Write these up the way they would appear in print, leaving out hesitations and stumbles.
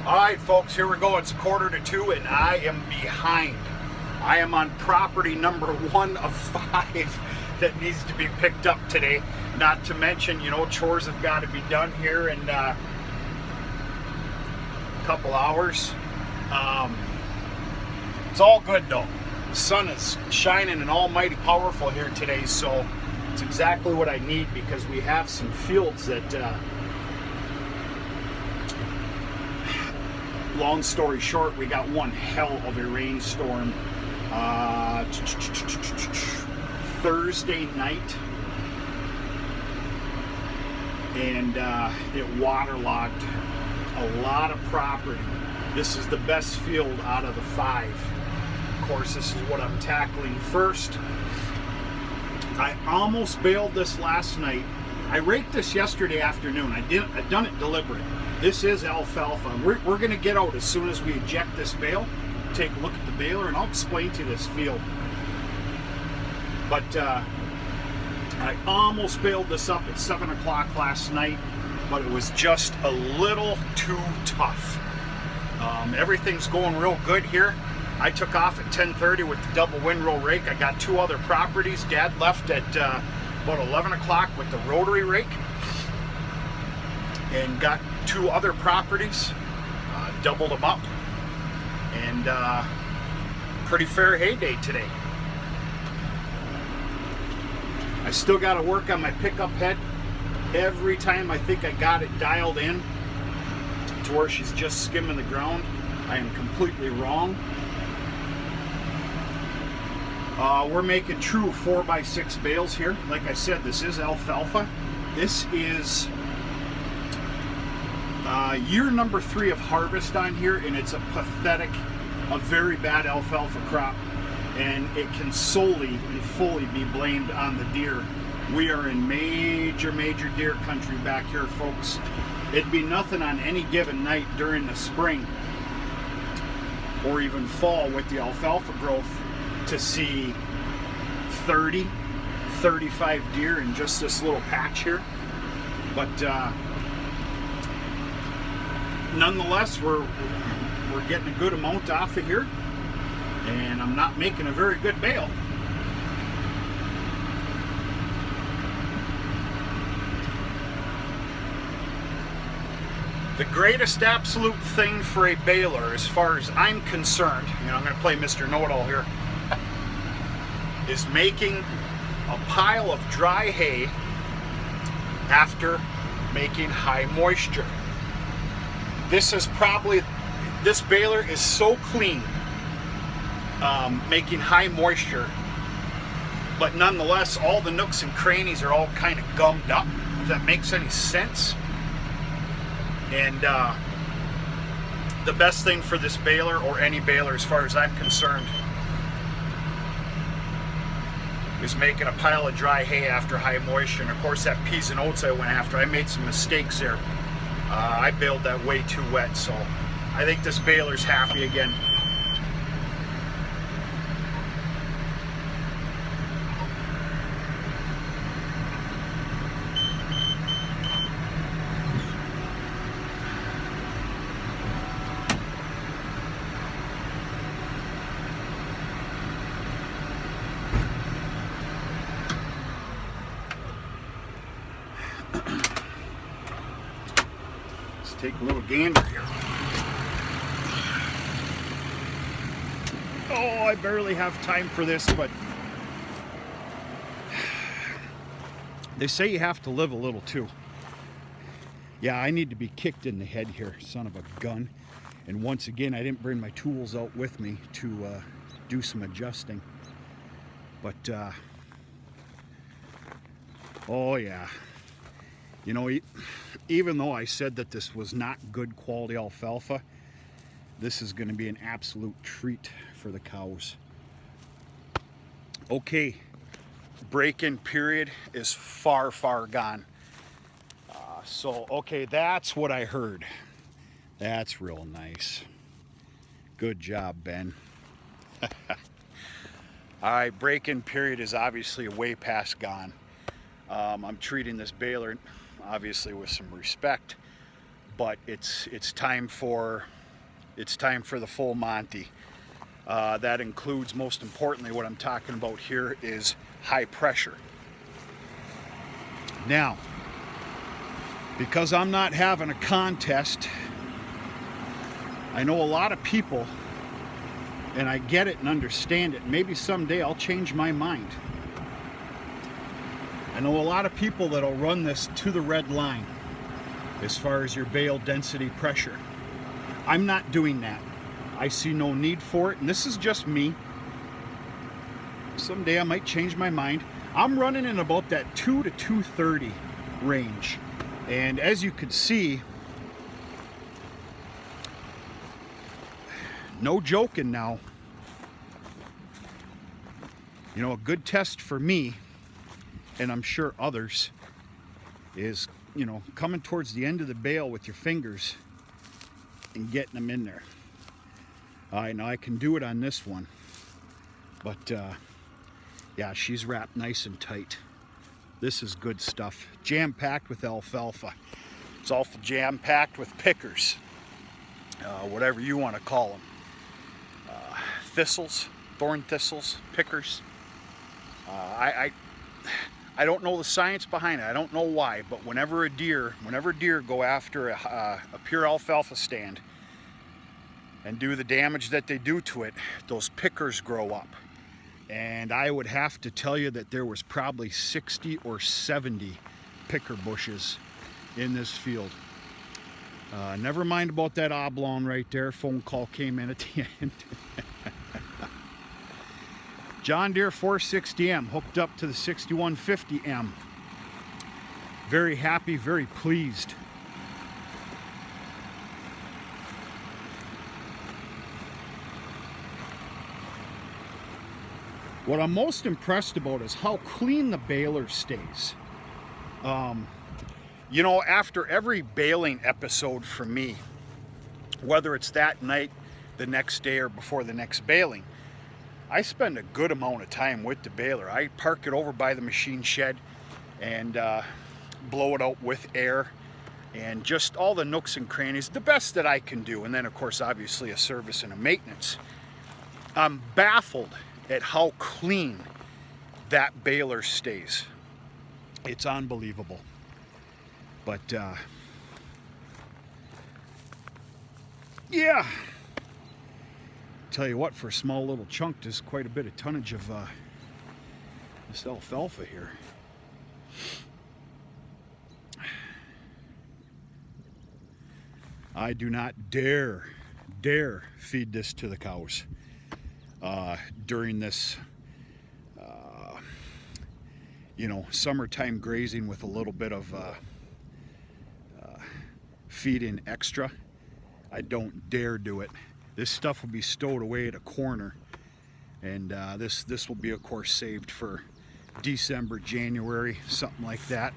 All right, folks, here we go. It's 1:45 and I am behind. I am on property number 1 of 5 that needs to be picked up today. Not to mention, chores have got to be done here in a couple hours. It's all good though. The sun is shining and almighty powerful here today, so it's exactly what I need because we have some fields that long story short, we got one hell of a rainstorm Thursday night, and it waterlogged a lot of property. This is the best field out of the 5. Of course, this is what I'm tackling first. I almost baled this last night. I raked this yesterday afternoon. I've done it deliberate. This is alfalfa. We're going to get out as soon as we eject this bale, take a look at the baler, and I'll explain to you this field. But I almost baled this up at 7 o'clock last night, but it was just a little too tough. Everything's going real good here. I took off at 10:30 with the double windrow rake. I got 2 other properties. Dad left at about 11 o'clock with the rotary rake, and got 2 other properties, doubled them up, and pretty fair hay day today. I still got to work on my pickup head. Every time I think I got it dialed in to where she's just skimming the ground, I am completely wrong. We're making true 4x6 bales here. Like I said, this is alfalfa. This is year number 3 of harvest on here, and it's a very bad alfalfa crop, and it can solely and fully be blamed on the deer. We are in major deer country back here, folks. It'd be nothing on any given night during the spring or even fall with the alfalfa growth to see 30, 35 deer in just this little patch here. But nonetheless, we're getting a good amount off of here, and I'm not making a very good bale. The greatest absolute thing for a baler, as far as I'm concerned, I'm going to play Mr. Know-It-All here, is making a pile of dry hay after making high moisture. This baler is so clean, making high moisture, but nonetheless, all the nooks and crannies are all kind of gummed up, if that makes any sense. And the best thing for this baler, or any baler as far as I'm concerned, is making a pile of dry hay after high moisture. And of course, that peas and oats I went after, I made some mistakes there. I baled that way too wet, so I think this baler's happy again. Take a little gander here. Oh, I barely have time for this, but they say you have to live a little too. Yeah, I need to be kicked in the head here, son of a gun. And once again, I didn't bring my tools out with me to do some adjusting. But, oh yeah. Even though I said that this was not good quality alfalfa, this is going to be an absolute treat for the cows. Okay, break-in period is far gone. Okay, that's what I heard. That's real nice. Good job, Ben. All right, break-in period is obviously way past gone. I'm treating this baler obviously with some respect, but it's time for the full Monty. That includes, most importantly, what I'm talking about here is high pressure. Now, because I'm not having a contest, I know a lot of people, and I get it and understand it. Maybe someday I'll change my mind. I know a lot of people that'll run this to the red line as far as your bale density pressure. I'm not doing that. I see no need for it, and this is just me. Someday I might change my mind. I'm running in about that 2 to 230 range, and as you could see, no joking now, you know, a good test for me, and I'm sure others, is, you know, coming towards the end of the bale with your fingers and getting them in there. I know I can do it on this one, but yeah, she's wrapped nice and tight. This is good stuff. Jam-packed with alfalfa. It's also jam-packed with pickers, whatever you want to call them. Thistles, thorn thistles, pickers. I don't know the science behind it. I don't know why, but whenever deer go after a pure alfalfa stand and do the damage that they do to it, those pickers grow up. And I would have to tell you that there was probably 60 or 70 picker bushes in this field. Never mind about that oblong right there. Phone call came in at the end. John Deere 460M hooked up to the 6150M. Very happy, very pleased. What I'm most impressed about is how clean the baler stays. You know, after every baling episode from me, whether it's that night, the next day, or before the next baling, I spend a good amount of time with the baler. I park it over by the machine shed and blow it out with air and just all the nooks and crannies, the best that I can do. And then, of course, obviously a service and a maintenance. I'm baffled at how clean that baler stays. It's unbelievable. But yeah, tell you what, for a small little chunk, there's quite a bit of tonnage of this alfalfa here. I do not dare feed this to the cows during this you know, summertime grazing with a little bit of feed in extra. I don't dare do it. This stuff will be stowed away at a corner, and this will be, of course, saved for December, January, something like that.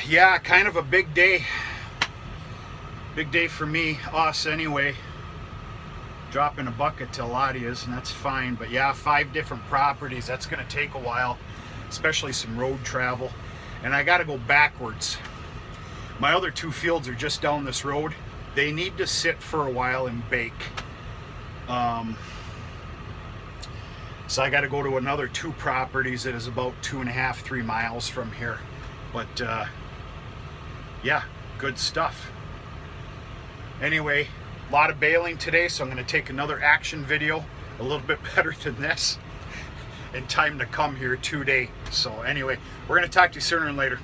Yeah, kind of a big day. Big day for me, us anyway. Dropping a bucket to Ladia's, and that's fine. But yeah, 5 different properties. That's going to take a while, especially some road travel. And I got to go backwards. My other 2 fields are just down this road. They need to sit for a while and bake. So I got to go to another 2 properties that is about 2.5, 3 miles from here. But yeah, good stuff. Anyway, a lot of baling today, so I'm going to take another action video, a little bit better than this, in time to come here today. So anyway, we're going to talk to you sooner and later.